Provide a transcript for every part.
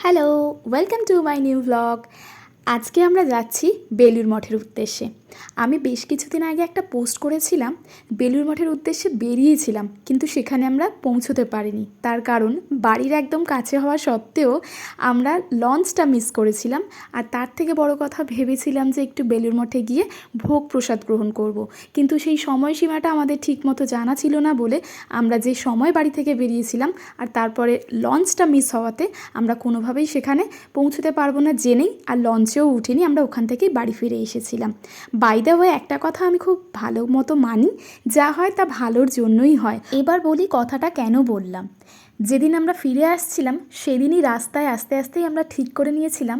Hello, welcome to my new blog. আজকে আমরা যাচ্ছি বেলুড় মঠের উদ্দেশ্যে। আমি বেশ কিছুদিন আগে একটা পোস্ট করেছিলাম, বেলুড় মঠের উদ্দেশ্যে বেরিয়েছিলাম, কিন্তু সেখানে আমরা পৌঁছতে পারিনি। তার কারণ বাড়ির একদম কাছে হওয়া সত্ত্বেও আমরা লঞ্চটা মিস করেছিলাম। আর তার থেকে বড় কথা, ভেবেছিলাম যে একটু বেলুড় মঠে গিয়ে ভোগ প্রসাদ গ্রহণ করব। কিন্তু সেই সময়সীমাটা আমাদের ঠিকমতো জানা ছিল না বলে আমরা যে সময় বাড়ি থেকে বেরিয়েছিলাম আর তারপরে লঞ্চটা মিস হওয়াতে আমরা কোনোভাবেই সেখানে পৌঁছতে পারবো না জেনেই আর লঞ্চেও উঠিনি, আমরা ওখান থেকেই বাড়ি ফিরে এসেছিলাম। বাই দ্য ওয়ে, একটা কথা আমি খুব ভালো মতো মানি, যা হয় তা ভালোর জন্যই হয়। এবার বলি কথাটা কেন বললাম। যেদিন আমরা ফিরে আসছিলাম সেদিনই রাস্তায় আস্তে আস্তেই আমরা ঠিক করে নিয়েছিলাম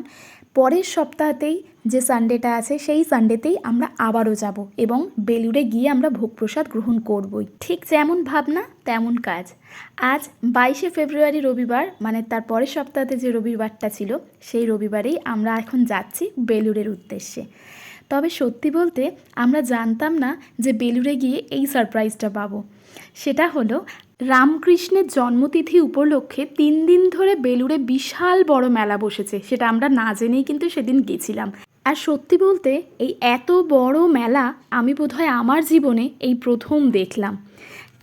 পরের সপ্তাহতেই যে সানডেটা আছে সেই সানডেতেই আমরা আবারও যাব এবং বেলুড়ে গিয়ে আমরা ভোগ প্রসাদ গ্রহণ করবই। ঠিক যেমন ভাবনা তেমন কাজ। আজ 22শে ফেব্রুয়ারি রবিবার, মানে তার পরের সপ্তাহতে যে রবিবারটা ছিল সেই রবিবারেই আমরা এখন যাচ্ছি বেলুড়ের উদ্দেশ্যে। তবে সত্যি বলতে আমরা জানতাম না যে বেলুড়ে গিয়ে এই সারপ্রাইজটা পাবো। সেটা হলো রামকৃষ্ণের জন্মতিথি উপলক্ষে 3 দিন ধরে বেলুড়ে বিশাল বড় মেলা বসেছে। সেটা আমরা না জেনেই কিন্তু সেদিন গেছিলাম। আর সত্যি বলতে এই এত বড় মেলা আমি বোধহয় আমার জীবনে এই প্রথম দেখলাম।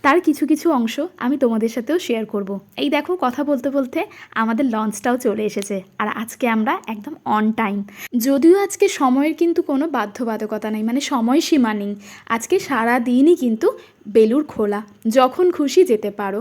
তার কিছু কিছু অংশ আমি তোমাদের সাথেও শেয়ার করব। এই দেখো, কথা বলতে বলতে আমাদের লঞ্চটাও চলে এসেছে আর আজকে আমরা একদম অন টাইম। যদিও আজকে সময়ের কিন্তু কোনো বাধ্যবাধকতা নেই, মানে সময়সীমা নেই। আজকে সারা দিনই কিন্তু বেলুড় খোলা, যখন খুশি যেতে পারো,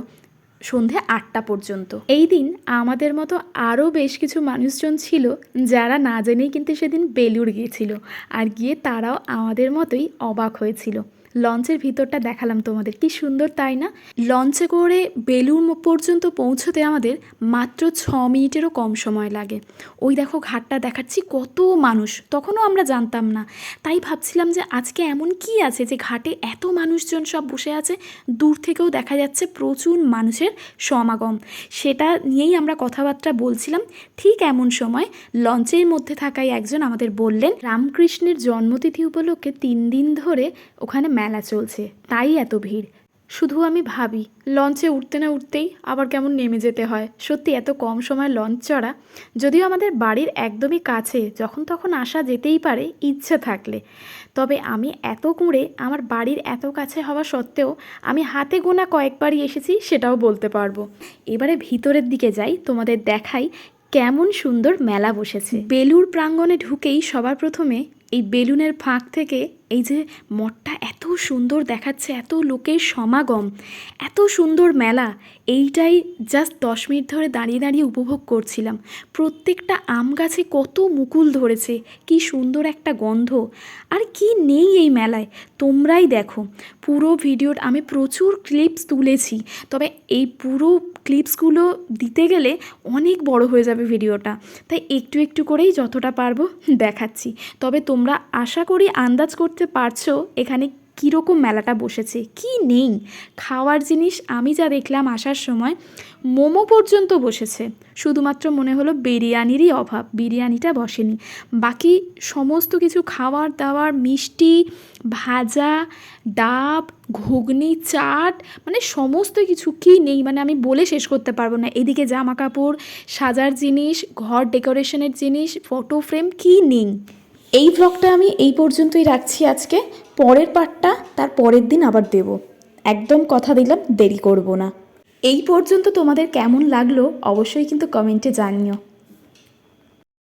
সন্ধে 8টা পর্যন্ত। এই দিন আমাদের মতো আরও বেশ কিছু মানুষজন ছিল যারা না জেনেই কিন্তু সেদিন বেলুড় গিয়েছিল, আর গিয়ে তারাও আমাদের মতোই অবাক হয়েছিল। লঞ্চের ভিতরটা দেখালাম তোমাদের, কি সুন্দর তাই না? লঞ্চে করে বেলুড় পর্যন্ত পৌঁছতে আমাদের মাত্র 6 মিনিটেরও কম সময় লাগে। ওই দেখো ঘাটটা দেখাচ্ছি, কত মানুষ, তখনও আমরা জানতাম না। তাই ভাবছিলাম যে আজকে এমন কি আছে যে ঘাটে এত মানুষজন সব বসে আছে, দূর থেকেও দেখা যাচ্ছে প্রচুর মানুষের সমাগম। সেটা নিয়েই আমরা কথাবার্তা বলছিলাম। ঠিক এমন সময় লঞ্চের মধ্যে থাকাই একজন আমাদের বললেন, রামকৃষ্ণের জন্মতিথি উপলক্ষে 3 দিন ধরে ওখানে মেলা চলছে, তাই এত ভিড়। শুধু আমি ভাবি, লঞ্চে উঠতে না উঠতেই আবার কেমন নেমে যেতে হয়। সত্যি এত কম সময় লঞ্চ চড়া, যদিও আমাদের বাড়ির একদমই কাছে, যখন তখন আসা যেতেই পারে ইচ্ছে থাকলে। তবে আমি এত কুঁড়ে, আমার বাড়ির এত কাছে হওয়া সত্ত্বেও আমি হাতে গোনা কয়েকবারই এসেছি, সেটাও বলতে পারবো। এবারে ভিতরের দিকে যাই, তোমাদের দেখাই কেমন সুন্দর মেলা বসেছে। বেলুড় প্রাঙ্গণে ঢুকেই সবার প্রথমে এই বেলুনের ফাঁক থেকে এই যে মঠটা এত সুন্দর দেখাচ্ছে, এত লোকের সমাগম, এত সুন্দর মেলা, এইটাই জাস্ট 10 মিনিট ধরে দাঁড়িয়ে দাঁড়িয়ে উপভোগ করছিলাম। প্রত্যেকটা আম গাছে কত মুকুল ধরেছে, কি সুন্দর একটা গন্ধ। আর কি নেই এই মেলায়, তোমরাই দেখো। পুরো ভিডিওর আমি প্রচুর ক্লিপস তুলেছি, তবে এই পুরো ক্লিপসগুলো দিতে গেলে অনেক বড় হয়ে যাবে ভিডিওটা, তাই একটু একটু করেই যতটা পারবো দেখাচ্ছি। তবে তোমরা আশা করি আন্দাজ করতে পারছো এখানে কীরকম মেলাটা বসেছে। কি নেই খাওয়ার জিনিস, আমি যা দেখলাম আসার সময় মোমো পর্যন্ত বসেছে। শুধুমাত্র মনে হলো বিরিয়ানিরই অভাব, বিরিয়ানিটা বসেনি। বাকি সমস্ত কিছু খাবার দাবার, মিষ্টি, ভাজা, ডাব, ঘুগনি, চাট, মানে সমস্ত কিছু কি নেই, মানে আমি বলে শেষ করতে পারবো না। এদিকে জামা কাপড়, সাজার জিনিস, ঘর ডেকোরেশনের জিনিস, ফটো ফ্রেম, কি নেই। এই ব্লগটা আমি এই পর্যন্তই রাখছি আজকে। পরের পার্টটা তার পরের দিন আবার দেব, একদম কথা দিলাম, দেরি করব না। এই পর্যন্ত তোমাদের কেমন লাগলো অবশ্যই কিন্তু কমেন্টে জানিও।